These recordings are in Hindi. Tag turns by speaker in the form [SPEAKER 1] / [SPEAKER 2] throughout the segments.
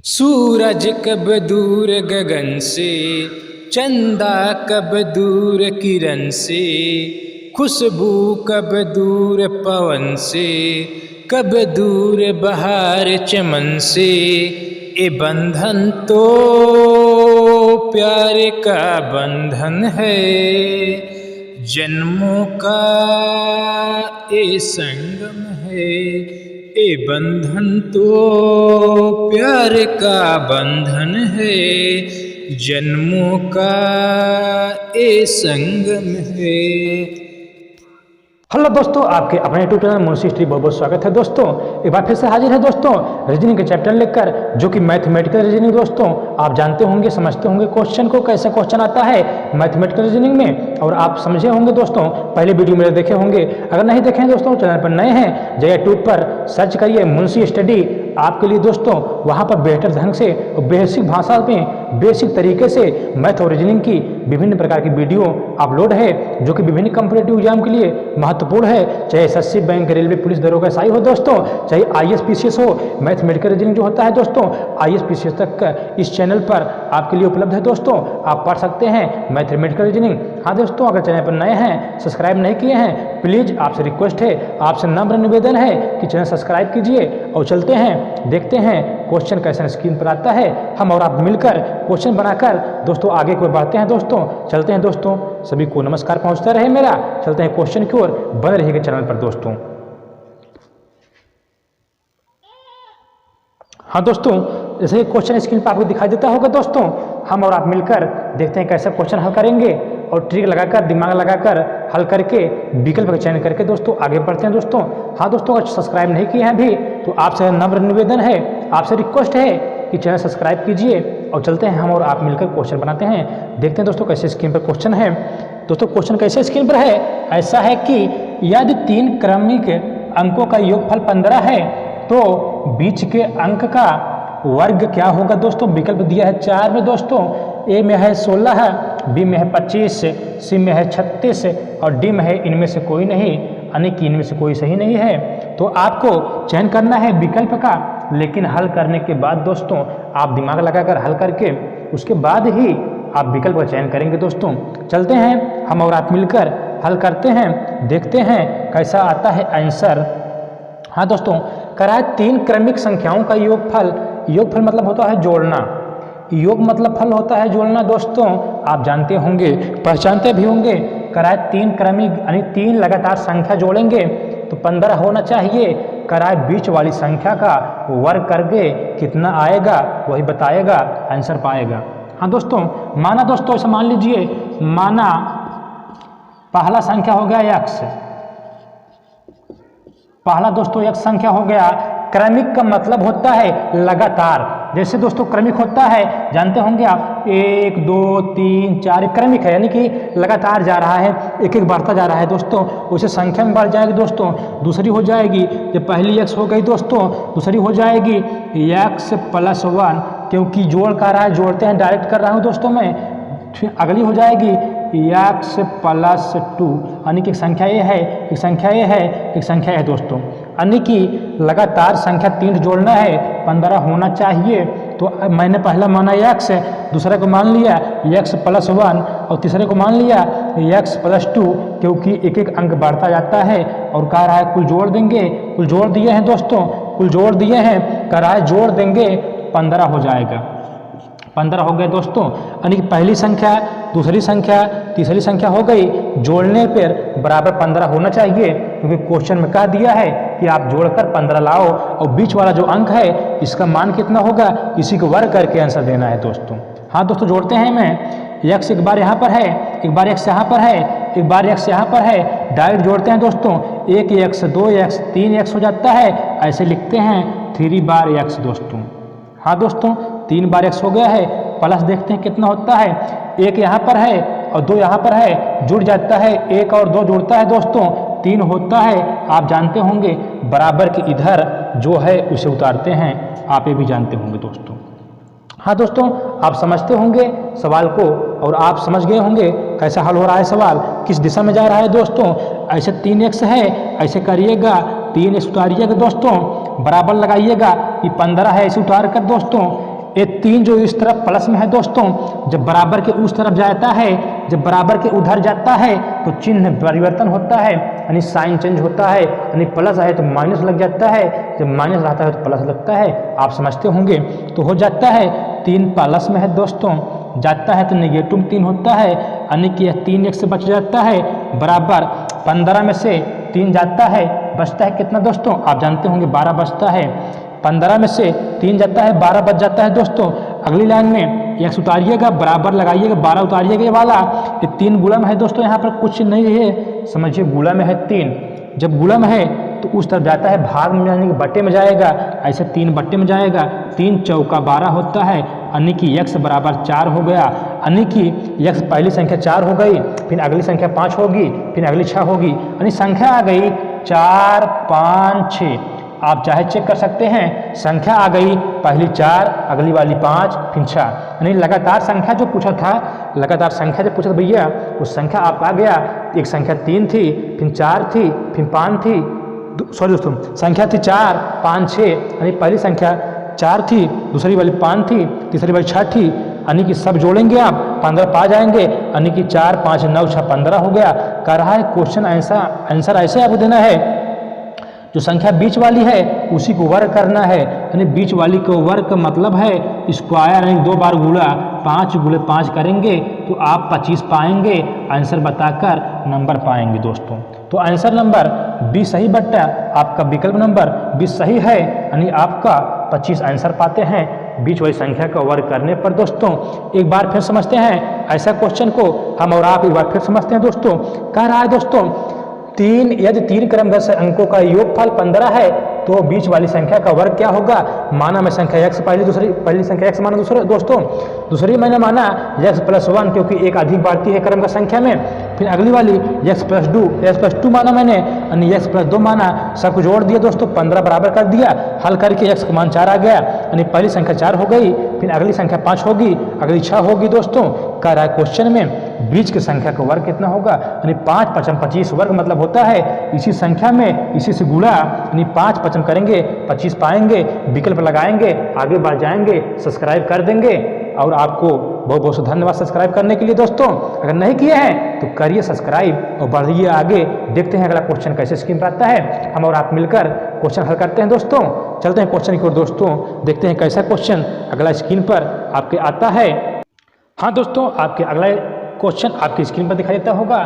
[SPEAKER 1] सूरज कब दूर गगन से, चंदा कब दूर किरण से, खुशबू कब दूर पवन से, कब दूर बहार चमन से। ए बंधन तो प्यार का बंधन है, जन्मों का ए संगम है। ए बंधन तो प्यार का बंधन है, जन्मों का ए संगम है।
[SPEAKER 2] हेलो दोस्तों, आपके अपने यूट्यूब चैनल मुंशी हिस्ट्री बहुत बहुत स्वागत है। दोस्तों एक बार फिर से हाजिर है दोस्तों रीजनिंग के चैप्टर लेकर, जो कि मैथमेटिकल रीजनिंग। दोस्तों आप जानते होंगे, समझते होंगे क्वेश्चन को, कैसे क्वेश्चन आता है मैथमेटिकल रीजनिंग में, और आप समझे होंगे दोस्तों, पहले वीडियो मेरे देखे होंगे। अगर नहीं देखे हैं दोस्तों, चैनल पर नए हैं, जाइए यूट्यूब पर सर्च करिए मुंशी स्टडी। आपके लिए दोस्तों वहाँ पर बेहतर ढंग से और बेसिक भाषा में, बेसिक तरीके से मैथ और रीजनिंग की विभिन्न प्रकार की वीडियो अपलोड है, जो कि विभिन्न कॉम्पिटेटिव एग्जाम के लिए महत्वपूर्ण है। चाहे एसएससी, बैंक, रेलवे, पुलिस, दरोगा, एसआई हो दोस्तों, चाहे आईएएस, पीसीएस हो। मैथमेटिकल रीजनिंग जो होता है दोस्तों, आईएएस, पीसीएस तक का इस चैनल पर आपके लिए उपलब्ध है दोस्तों। आप पढ़ सकते हैं मैथमेटिकल रीजनिंग। हाँ दोस्तों, अगर चैनल पर नए हैं, सब्सक्राइब नहीं किए हैं, प्लीज़ आपसे रिक्वेस्ट है, आपसे नम्र निवेदन है कि चैनल सब्सक्राइब कीजिए। और चलते हैं, देखते हैं क्वेश्चन कैसे स्क्रीन पर आता है। हम और आप मिलकर क्वेश्चन बनाकर दोस्तों आगे को बढ़ते हैं। दोस्तों चलते हैं दोस्तों, सभी को नमस्कार पहुंचता रहे मेरा। चलते हैं क्वेश्चन की ओर, बने रहिएगा चैनल पर दोस्तों। हाँ दोस्तों, जैसे क्वेश्चन स्क्रीन पर आपको दिखाई देता होगा दोस्तों, हम और आप मिलकर देखते हैं कैसे क्वेश्चन हल करेंगे, और ट्रिक लगाकर, दिमाग लगाकर हल करके, विकल्प का चयन करके दोस्तों आगे बढ़ते हैं दोस्तों। हाँ दोस्तों, अगर सब्सक्राइब नहीं किए हैं अभी, तो आपसे नम्र निवेदन है, आपसे रिक्वेस्ट है कि चैनल सब्सक्राइब कीजिए। और चलते हैं, हम और आप मिलकर क्वेश्चन बनाते हैं। देखते हैं दोस्तों कैसे स्क्रीन पर क्वेश्चन है। दोस्तों क्वेश्चन कैसे स्क्रीन पर है, ऐसा है कि यदि 3 क्रमिक अंकों का योगफल 15 है, तो बीच के अंक का वर्ग क्या होगा दोस्तों। विकल्प दिया है 4 में दोस्तों। ए में है 16, बी में है 25, सी में है 36 और डी में है इनमें से कोई नहीं, यानी कि इनमें से कोई सही नहीं है। तो आपको चयन करना है विकल्प का, लेकिन हल करने के बाद दोस्तों आप दिमाग लगाकर हल करके उसके बाद ही आप विकल्प का चयन करेंगे दोस्तों। चलते हैं, हम और आप मिलकर हल करते हैं, देखते हैं कैसा आता है आंसर। हाँ दोस्तों, करा है 3 क्रमिक संख्याओं का योगफल। योगफल मतलब होता है जोड़ना, योग मतलब फल होता है जोड़ना दोस्तों, आप जानते होंगे, पहचानते भी होंगे। कराए 3 क्रमिक यानी 3 लगातार संख्या जोड़ेंगे तो 15 होना चाहिए। कराए बीच वाली संख्या का वर्ग करके कितना आएगा वही बताएगा, आंसर पाएगा। हाँ दोस्तों, माना दोस्तों ऐसा मान लीजिए, माना पहला संख्या हो गया x, पहला दोस्तों x संख्या हो गया। क्रमिक का मतलब होता है लगातार। जैसे दोस्तों क्रमिक होता है, जानते होंगे आप, 1 2 3 4 क्रमिक है, यानी कि लगातार जा रहा है, एक एक बढ़ता जा रहा है दोस्तों। उसे संख्या में बढ़ जाएगी दोस्तों, दूसरी हो जाएगी, जब पहली x हो गई दोस्तों, दूसरी हो जाएगी x + 1, क्योंकि जोड़ कर रहा है, जोड़ते हैं, डायरेक्ट कर रहा हूँ दोस्तों मैं। फिर अगली हो जाएगी x + 2, यानी कि एक संख्या ये है, एक संख्या ये है, एक संख्या है दोस्तों, यानी कि लगातार संख्या 3 जोड़ना है, 15 होना चाहिए। तो मैंने पहला माना x, दूसरे को मान लिया x + 1 और तीसरे को मान लिया x + 2, क्योंकि एक एक अंक बढ़ता जाता है। और कह रहा है कुल जोड़ देंगे, कुल जोड़ दिए हैं दोस्तों, कुल जोड़ दिए हैं, कह रहा है जोड़ देंगे 15 हो जाएगा। 15 हो गए दोस्तों, यानी कि पहली संख्या, दूसरी संख्या, तीसरी संख्या हो गई, जोड़ने पर बराबर 15 होना चाहिए, क्योंकि क्वेश्चन में कह दिया है कि आप जोड़कर 15 लाओ, और बीच वाला जो अंक है इसका मान कितना होगा, इसी को वर्ग करके आंसर देना है दोस्तों। हाँ दोस्तों, जोड़ते हैं मैं, x एक बार यहाँ पर है, एक बार x यहाँ पर है, एक बार x यहाँ पर है, डायरेक्ट जोड़ते हैं दोस्तों। 1x 2x 3x हो जाता है, ऐसे लिखते हैं 3 बार x दोस्तों। हाँ दोस्तों, 3 बार x हो गया है, प्लस देखते हैं कितना होता है, 1 यहाँ पर है और 2 यहाँ पर है, जुड़ जाता है, 1 और 2 जुड़ता है दोस्तों, 3 होता है। आप जानते होंगे बराबर के इधर जो है उसे उतारते हैं, आप ये भी जानते होंगे दोस्तों। हाँ दोस्तों, आप समझते होंगे सवाल को, और आप समझ गए होंगे कैसा हल हो रहा है सवाल, किस दिशा में जा रहा है दोस्तों। ऐसे 3x है, ऐसे करिएगा, 3x उतारिएगा दोस्तों, बराबर लगाइएगा, ये 15 है, इसे उतार कर दोस्तों ये 3 जो इस तरफ प्लस में है दोस्तों, जब बराबर के उस तरफ जाता है, जब बराबर के उधर जाता है तो चिन्ह परिवर्तन होता है, यानी साइन चेंज होता है, यानी प्लस है तो माइनस लग जाता है, जब माइनस रहता है तो प्लस लगता है। आप समझते होंगे। तो हो जाता है 3 प्लस में है दोस्तों, जाता है तो नेगेटिव 3 होता है, यानी कि यह 3 एक से बच जाता है, बराबर 15 में से 3 जाता है, बचता है कितना दोस्तों? आप जानते होंगे 12 बचता है। 15 में से 3 जाता है, 12 बच जाता है दोस्तों। अगली लाइन में x उतारिएगा, बराबर लगाइएगा, 12 उतारिएगा, ये वाला ये 3 गुणम है दोस्तों, यहाँ पर कुछ नहीं है, समझिए गुणा में है 3। जब गुणा में है तो उस तरफ जाता है, भाग में यानी कि बट्टे में जाएगा, ऐसे 3 बट्टे में जाएगा, 3 चौका 12 होता है, यानी कि x बराबर 4 हो गया, यानी कि x पहली संख्या 4 हो गई, फिर अगली संख्या 5 होगी, फिर अगली 6 होगी, यानी संख्या आ गई 4 5 6। आप चाहे चेक कर सकते हैं, संख्या आ गई पहली 4, अगली वाली 5, फिर 6, यानी लगातार संख्या जो पूछा था, लगातार संख्या जो पूछा था भैया, उस संख्या आप आ गया। एक संख्या 3 थी, फिर 4 थी, फिर 5 थी, सॉरी दोस्तों, संख्या थी 4 5 6, यानी पहली संख्या 4 थी, दूसरी वाली 5 थी, तीसरी वाली 6 थी, यानी कि सब जोड़ेंगे आप 15 पा जाएंगे, यानी कि 4 5 9 6 15 हो गया। कह रहा है क्वेश्चन आंसर ऐसे आपको देना है, जो संख्या बीच वाली है उसी को वर्ग करना है, यानी बीच वाली को वर्ग का मतलब है स्क्वायर, यानी 2 बार गुणा, 5 गुणे 5 करेंगे तो आप 25 पाएंगे, आंसर बताकर नंबर पाएंगे दोस्तों। तो आंसर नंबर 20 सही बट्टा आपका विकल्प नंबर 20 सही है, यानी आपका 25 आंसर पाते हैं बीच वाली संख्या का वर्ग करने पर दोस्तों। एक बार फिर समझते हैं ऐसा क्वेश्चन को, हम और आप एक बार फिर समझते हैं दोस्तों। कह रहा है दोस्तों, यदि 3 क्रमबद्ध अंकों का योगफल 15 है तो बीच वाली संख्या का वर्ग क्या होगा? माना मैं संख्या x पहली संख्या x माना दोस्तों, दूसरी मैंने माना x + 1 क्योंकि एक अधिक बढ़ती है क्रम का संख्या में, फिर अगली वाली x + 2 माना मैंने, यानी x + 2 माना, सबको जोड़ दिया दोस्तों, 15 बराबर कर दिया, हल करके x का मान 4 आ गया, यानी पहली संख्या 4 हो गई, फिर अगली संख्या 5 होगी, अगली 6 होगी दोस्तों। कह रहा है क्वेश्चन में बीच की संख्या का वर्ग कितना होगा? यानी 5 5 25 वर्ग मतलब होता है इसी संख्या में इसी से गुणा, यानी 5 5 करेंगे 25 पाएंगे, विकल्प लगाएंगे, आगे बढ़ जाएंगे, सब्सक्राइब कर देंगे। और आपको बहुत बहुत धन्यवाद सब्सक्राइब करने के लिए दोस्तों। अगर नहीं किए हैं तो करिए सब्सक्राइब और बढ़िए आगे। देखते हैं अगला क्वेश्चन कैसे स्क्रीन पर आता है, हम और आप मिलकर क्वेश्चन हल करते हैं दोस्तों। चलते हैं क्वेश्चन की ओर दोस्तों, देखते हैं कैसा क्वेश्चन अगला स्क्रीन पर आपके आता है। हाँ दोस्तों, आपके अगला क्वेश्चन आपकी स्क्रीन पर दिखाई देता होगा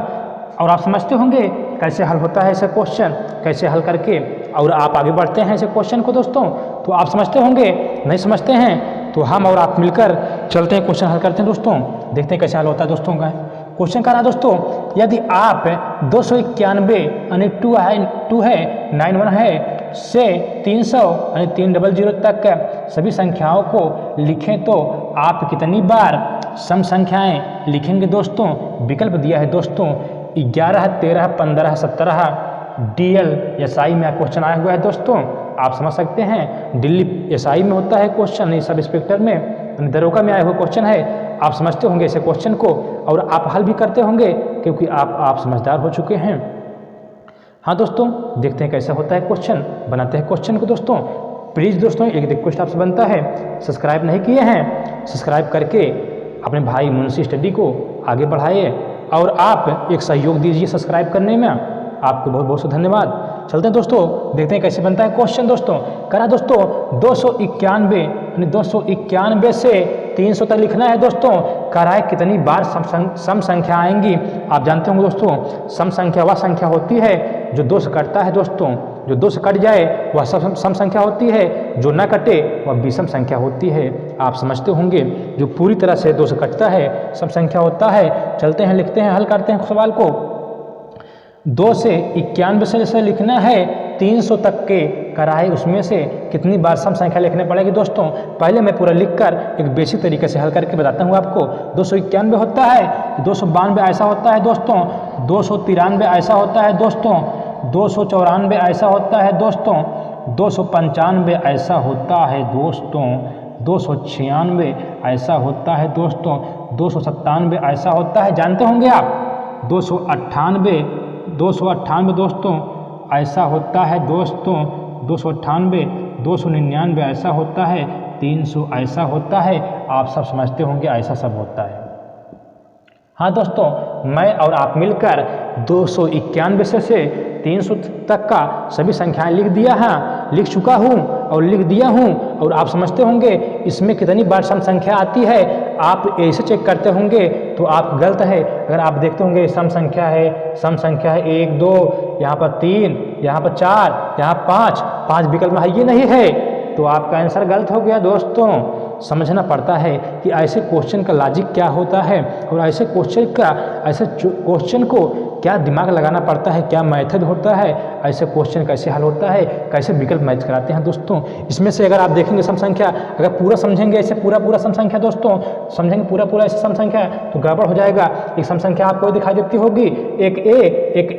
[SPEAKER 2] और आप समझते होंगे कैसे हल होता है ऐसा क्वेश्चन, कैसे हल करके और आप आगे बढ़ते हैं ऐसे क्वेश्चन को दोस्तों। तो आप समझते होंगे, नहीं समझते हैं तो हम और आप मिलकर चलते हैं क्वेश्चन हल करते हैं दोस्तों। देखते हैं कैसे हल होता है दोस्तों का क्वेश्चन। कह रहा दोस्तों, यदि आप 291 यानी 2 है 91 है से 300 यानी 300 तक सभी संख्याओं को लिखें तो आप कितनी बार सम संख्याएं लिखेंगे दोस्तों? विकल्प दिया है दोस्तों 11 13 15 17 DL SI में क्वेश्चन आया हुआ है दोस्तों। आप समझ सकते हैं दिल्ली SI में होता है क्वेश्चन, सब इंस्पेक्टर में दरोगा में आया हुआ क्वेश्चन है। आप समझते होंगे ऐसे क्वेश्चन को और आप हल भी करते होंगे क्योंकि आप समझदार हो चुके हैं। हाँ दोस्तों, देखते हैं कैसा होता है क्वेश्चन, बनाते हैं क्वेश्चन को दोस्तों। प्लीज़ दोस्तों एक रिक्वेस्ट आपसे बनता है, सब्सक्राइब नहीं किए हैं सब्सक्राइब करके अपने भाई मुंशी स्टडी को आगे बढ़ाइए और आप एक सहयोग दीजिए सब्सक्राइब करने में, आपको बहुत बहुत धन्यवाद। चलते हैं दोस्तों, देखते हैं कैसे बनता है क्वेश्चन दोस्तों। करा दोस्तों 291 यानी 291 से 300 तक लिखना है दोस्तों। कह रहा है कितनी बार सम संख्या आएंगी? आप जानते होंगे दोस्तों सम संख्या वह संख्या होती है जो 2 से कटता है दोस्तों, जो 2 से कट जाए वह सम संख्या होती है, जो न कटे वह विषम संख्या होती है। आप समझते होंगे जो पूरी तरह से 2 से कटता है सम संख्या होता है। चलते हैं लिखते हैं, हल करते हैं सवाल को। 2 से 91 से जैसे लिखना है 300 तक के कराए, उसमें से कितनी बार सम संख्या लिखने पड़ेगी दोस्तों? पहले मैं पूरा लिखकर एक बेसिक तरीके से हल करके बताता हूँ आपको। 291 होता है, 292 ऐसा होता है दोस्तों, 293 ऐसा होता है दोस्तों, 294 ऐसा होता है दोस्तों, 295 ऐसा होता है दोस्तों, 296 ऐसा होता है दोस्तों, 297 ऐसा होता है, जानते होंगे आप 298 दोस्तों ऐसा होता है दोस्तों, 298 299 ऐसा होता है, 300 ऐसा होता है। आप सब समझते होंगे ऐसा सब होता है। हाँ दोस्तों, मैं और आप मिलकर 291 से 300 तक का सभी संख्याएं लिख चुका हूँ और लिख दिया हूँ। और आप समझते होंगे इसमें कितनी बार सम संख्या आती है। आप ऐसे चेक करते होंगे तो आप गलत है। अगर आप देखते होंगे सम संख्या है 1 2, यहाँ पर 3, यहाँ पर 4, यहाँ 5 विकल्प में है, ये नहीं है तो आपका आंसर गलत हो गया। दोस्तों समझना पड़ता है कि ऐसे क्वेश्चन का लॉजिक क्या होता है और ऐसे क्वेश्चन को क्या दिमाग लगाना पड़ता है, क्या मेथड होता है, ऐसे क्वेश्चन कैसे हल होता है, कैसे विकल्प मैच कराते हैं। दोस्तों इसमें से अगर आप देखेंगे सम संख्या, अगर पूरा समझेंगे ऐसे पूरा सम संख्या, दोस्तों समझेंगे पूरा ऐसे सम संख्या तो गड़बड़ हो जाएगा। एक सम संख्या आपको दिखाई देती होगी, एक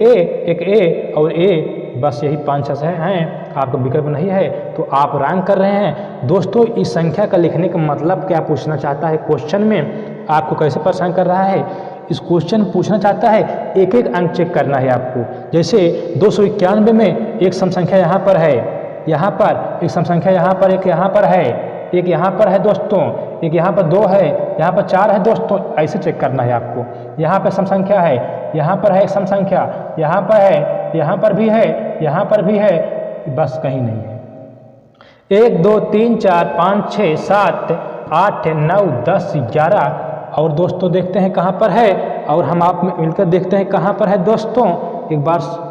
[SPEAKER 2] ए और ए, बस यही 5-6 हैं, आपका विकल्प नहीं है तो आप रैंक कर रहे हैं। दोस्तों इस संख्या का लिखने का मतलब क्या पूछना चाहता है क्वेश्चन में, आपको कैसे परेशान कर रहा है, इस क्वेश्चन पूछना चाहता है एक अंक चेक करना है आपको। जैसे 291 में एक सम संख्या यहाँ पर है, यहाँ पर एक सम संख्या, यहाँ पर एक, यहाँ पर है एक, यहाँ पर है दोस्तों एक, यहाँ पर 2 है, यहाँ पर 4 है दोस्तों, ऐसे चेक करना है आपको। यहाँ पर सम संख्या है, यहाँ पर है सम संख्या, यहाँ पर है, यहाँ पर भी है, यहाँ पर भी है, बस कहीं नहीं है। 1 2 3 4 5 6 7 8 9 10 11 और दोस्तों देखते हैं कहाँ पर है और हम आप मिलकर देखते हैं कहाँ पर है दोस्तों एक बार।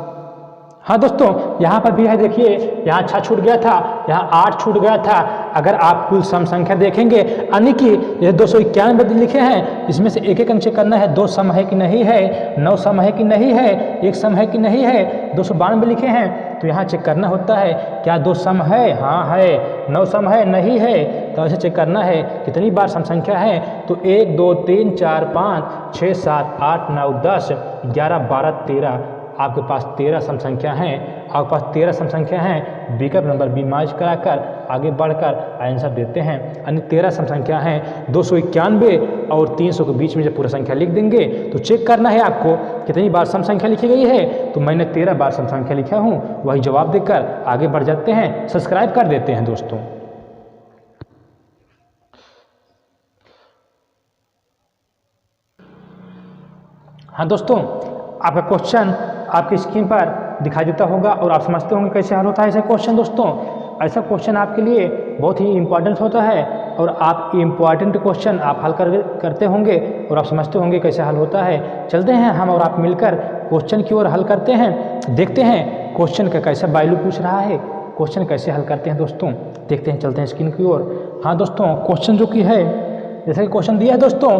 [SPEAKER 2] हाँ दोस्तों यहाँ पर भी है, देखिए यहाँ 6 छूट गया था, यहाँ 8 छूट गया था। अगर आप कुल सम संख्या देखेंगे यानी कि ये 291 लिखे हैं, इसमें से एक अंक चेक करना है 2 सम है कि नहीं है, 9 सम है कि नहीं है, 1 सम है कि नहीं है। 292 लिखे हैं तो यहाँ चेक करना होता है क्या 2 सम है, हाँ है, 9 सम है, नहीं है, तो ऐसे चेक करना है कितनी बार सम संख्या है। तो 1 2 3 4 5 6 7 8 9 10 11 12 13, आपके पास 13 सम संख्या हैं। आपके पास 13 सम संख्या हैं, विकल्प नंबर बी मैच कराकर आगे बढ़कर आंसर देते हैं। यानी 13 सम संख्या हैं, 291 और 300 के बीच में जब पूरा संख्या लिख देंगे तो चेक करना है आपको कितनी बार सम संख्या लिखी गई है। तो मैंने 13 बार सम संख्या लिखा हूँ, वही जवाब देकर आगे बढ़ जाते हैं, सब्सक्राइब कर देते हैं दोस्तों। हाँ दोस्तों, आपका क्वेश्चन आपकी स्क्रीन पर दिखाई देता होगा और आप समझते होंगे कैसे हल होता है ऐसा क्वेश्चन। दोस्तों ऐसा क्वेश्चन आपके लिए बहुत ही इम्पॉर्टेंट होता है और आप इम्पॉर्टेंट क्वेश्चन आप हल करते होंगे और आप समझते होंगे कैसे हल होता है। चलते हैं हम और आप मिलकर क्वेश्चन की ओर हल करते हैं, देखते हैं क्वेश्चन का कैसा बायलू पूछ रहा है, क्वेश्चन कैसे हल करते हैं। दोस्तों देखते हैं, चलते हैं स्क्रीन की ओर। हाँ दोस्तों, क्वेश्चन जो कि है जैसे कि क्वेश्चन दिया है दोस्तों,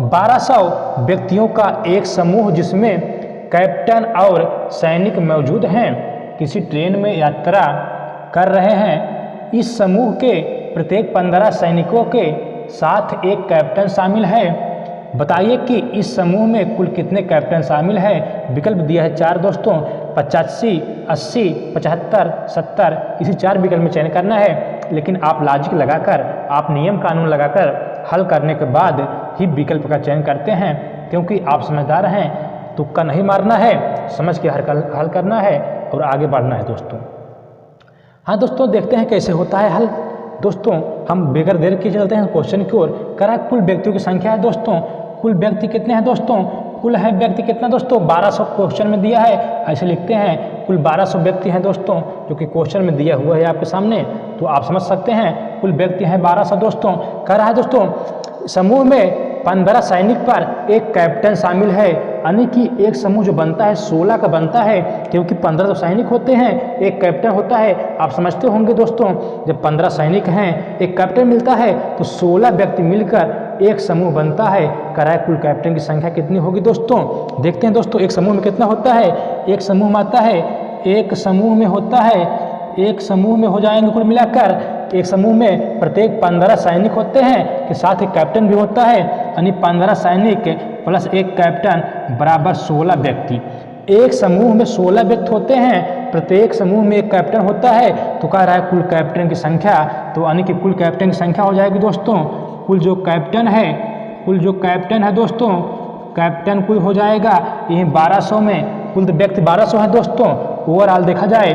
[SPEAKER 2] 1200 व्यक्तियों का एक समूह जिसमें कैप्टन और सैनिक मौजूद हैं किसी ट्रेन में यात्रा कर रहे हैं। इस समूह के प्रत्येक 15 सैनिकों के साथ एक कैप्टन शामिल है। बताइए कि इस समूह में कुल कितने कैप्टन शामिल हैं। विकल्प दिया है 4 दोस्तों, 85 80 75 70, इसी 4 विकल्प में चयन करना है। लेकिन आप लॉजिक लगाकर, आप नियम कानून लगाकर हल करने के बाद ही विकल्प का चयन करते हैं, क्योंकि आप समझदार हैं, तुक्का नहीं मारना है, समझ के हल करना है और आगे बढ़ना है दोस्तों। हाँ दोस्तों, देखते हैं कैसे होता है हल। दोस्तों हम बगैर देर के चलते हैं क्वेश्चन की ओर। करा कुल व्यक्तियों की संख्या है दोस्तों, कुल व्यक्ति कितने हैं दोस्तों, कुल है व्यक्ति कितना दोस्तों 1200 क्वेश्चन में दिया है, ऐसे लिखते हैं कुल 1200 व्यक्ति हैं दोस्तों, जो कि क्वेश्चन में दिया हुआ है आपके सामने, तो आप समझ सकते हैं कुल व्यक्ति हैं 1200 दोस्तों। कह रहा है दोस्तों समूह में 15 सैनिक पर एक कैप्टन शामिल है, यानी कि एक समूह जो बनता है 16 का बनता है, क्योंकि 15 तो सैनिक होते हैं, एक कैप्टन होता है। आप समझते होंगे दोस्तों जब 15 सैनिक हैं, एक कैप्टन मिलता है तो 16 व्यक्ति मिलकर एक समूह बनता है। कराए कुल कैप्टन की संख्या कितनी होगी दोस्तों, देखते हैं दोस्तों। एक समूह में कितना होता है, एक समूह में आता है, एक समूह में होता है, एक समूह में हो जाएंगे कुल मिलाकर, एक समूह में प्रत्येक 15 सैनिक होते हैं के साथ एक कैप्टन भी होता है, यानी 15 सैनिक प्लस एक कैप्टन बराबर 16 व्यक्ति। एक समूह में 16 व्यक्ति होते हैं, प्रत्येक समूह में एक कैप्टन होता है, तो कह रहा है कुल कैप्टन की संख्या, तो यानी कि कुल कैप्टन की संख्या हो जाएगी दोस्तों, कुल जो कैप्टन है दोस्तों, कैप्टन कुल हो जाएगा यही 1200 में, कुल व्यक्ति 1200 है दोस्तों। ओवरऑल देखा जाए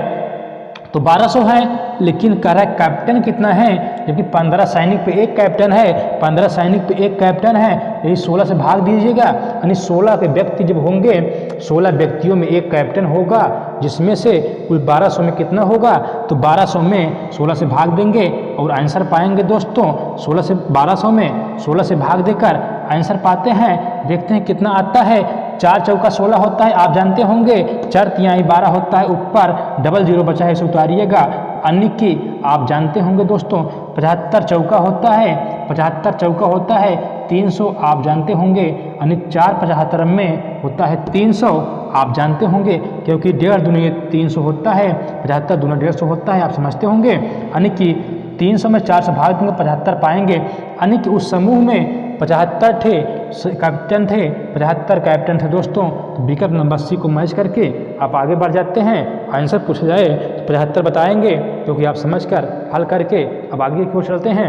[SPEAKER 2] तो 1200 है, लेकिन कह रहा है कैप्टन कितना है, जबकि 15 सैनिक पे एक कैप्टन है, 15 सैनिक पे एक कैप्टन है, यही 16 से भाग दीजिएगा, यानी 16 के व्यक्ति जब होंगे, 16 व्यक्तियों में एक कैप्टन होगा, जिसमें से कुल 1200 में कितना होगा, तो 1200 में 16 से भाग देंगे और आंसर पाएंगे दोस्तों 16 से 1200 में 16 से भाग देकर आंसर पाते हैं। देखते हैं कितना आता है। 4 चौका 16 होता है, आप जानते होंगे, 4 तिहाई 12 होता है, ऊपर डबल जीरो बचा है, इसे उतारिएगा। अन्य की आप जानते होंगे दोस्तों, 75 चौका होता है, 75 चौका होता है 300, आप जानते होंगे, यानी 4 75 में होता है 300, आप जानते होंगे, क्योंकि 1.5 दूनी 300 होता है, 75 दूना 150 होता है, आप समझते होंगे। यानी कि 300 में 4 से भाग देंगे 75 पाएंगे, यानी कि उस समूह में 75 थे कैप्टन थे, 75 कैप्टन थे दोस्तों। तो विकल्प नंबर सी को मैच करके आप आगे बढ़ जाते हैं। आंसर पूछा जाए तो 75 बताएंगे, क्योंकि आप समझकर हल करके अब आगे की ओर चलते हैं।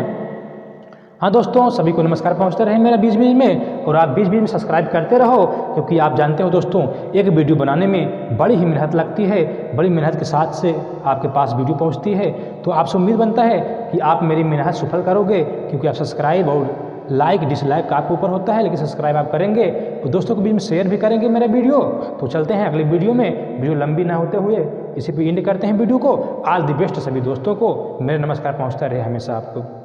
[SPEAKER 2] हाँ दोस्तों, सभी को नमस्कार पहुँचते रहे मेरा बीच बीच में, और आप बीच बीच में सब्सक्राइब करते रहो, क्योंकि आप जानते हो दोस्तों, एक वीडियो बनाने में बड़ी ही मेहनत लगती है, बड़ी मेहनत के साथ से आपके पास वीडियो पहुँचती है। तो आपसे उम्मीद बनता है कि आप मेरी मेहनत सफल करोगे, क्योंकि आप सब्सक्राइब और लाइक डिसलाइक आपके ऊपर होता है, लेकिन सब्सक्राइब आप करेंगे और दोस्तों के बीच में शेयर भी करेंगे मेरा वीडियो। तो चलते हैं अगली वीडियो में, वीडियो लंबी ना होते हुए इसी पे एंड करते हैं वीडियो को। ऑल द बेस्ट सभी दोस्तों को, मेरे नमस्कार पहुँचता रहे हमेशा आपको।